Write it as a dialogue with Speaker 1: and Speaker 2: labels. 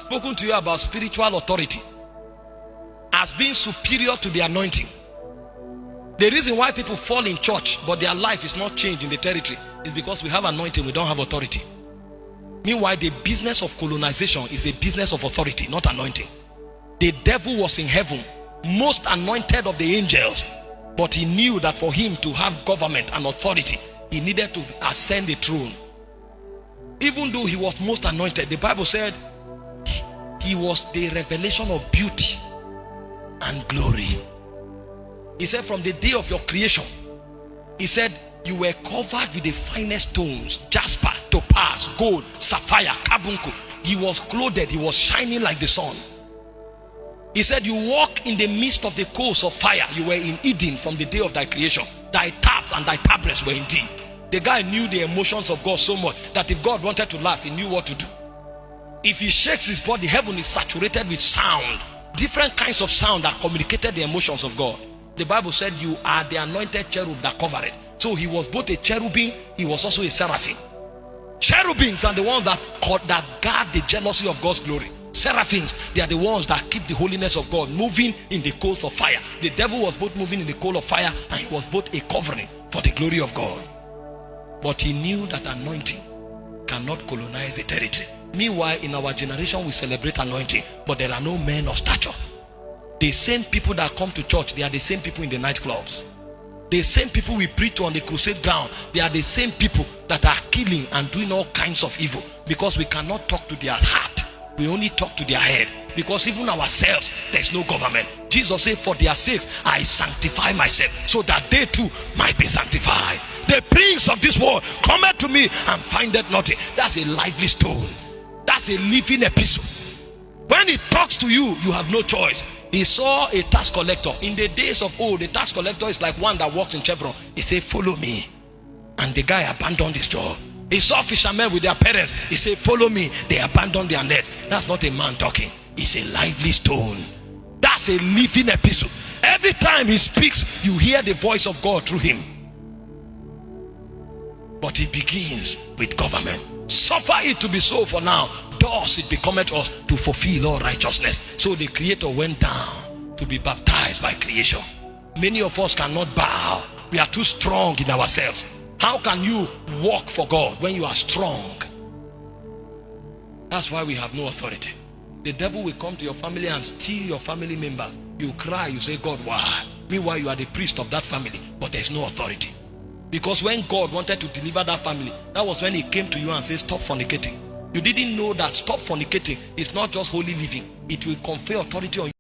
Speaker 1: spoken to you about spiritual authority as being superior to the anointing. The reason why people fall in church but their life is not changed in the territory is because we have anointing, we don't have authority. Meanwhile, the business of colonization is a business of authority, not anointing. The devil was in heaven, most anointed of the angels, but he knew that for him to have government and authority, he needed to ascend the throne. Even though he was most anointed, the Bible said he was the revelation of beauty and glory. He said from the day of your creation, he said you were covered with the finest stones, jasper, topaz, gold, sapphire, carbuncle. He was clothed, he was shining like the sun. He said you walk in the midst of the coals of fire. You were in Eden from the day of thy creation. Thy taps and thy tabrets were in thee. The guy knew the emotions of God so much that if God wanted to laugh, he knew what to do. If he shakes his body, heaven is saturated with sound. Different kinds of sound that communicated the emotions of God. The Bible said you are the anointed cherub that covered it. So he was both a cherubim, he was also a seraphim. Cherubims are the ones that guard the jealousy of God's glory. Seraphims, they are the ones that keep the holiness of God moving in the coals of fire. The devil was both moving in the coal of fire and he was both a covering for the glory of God. But he knew that anointing cannot colonize a territory. Meanwhile, in our generation, we celebrate anointing, but there are no men of stature. The same people that come to church, they are the same people in the nightclubs. The same people we preach to on the crusade ground, they are the same people that are killing and doing all kinds of evil, because we cannot talk to their heart. We only talk to their head, because even ourselves, there's no government. Jesus said, for their sakes I sanctify myself, so that they too might be sanctified. The prince of this world cometh to me and findeth nothing. That's a lively stone. That's a living epistle. When he talks to you, you have no choice. He saw a tax collector. In the days of old, the tax collector is like one that walks in Chevron. He said, follow me. And the guy abandoned his job. He saw fishermen with their parents. He said, follow me. They abandoned their net. That's not a man talking. It's a lively stone. That's a living epistle. Every time he speaks, you hear the voice of God through him. But it begins with government. Suffer it to be so for now. Thus it becometh us to fulfill all righteousness. So the Creator went down to be baptized by creation. Many of us cannot bow. We are too strong in ourselves. How can you walk for God when you are strong? That's why we have no authority. The devil will come to your family and steal your family members. You cry, you say, God, why? Meanwhile, you are the priest of that family, but there's no authority. Because when God wanted to deliver that family, that was when he came to you and said, stop fornicating. You didn't know that stop fornicating is not just holy living. It will confer authority on you.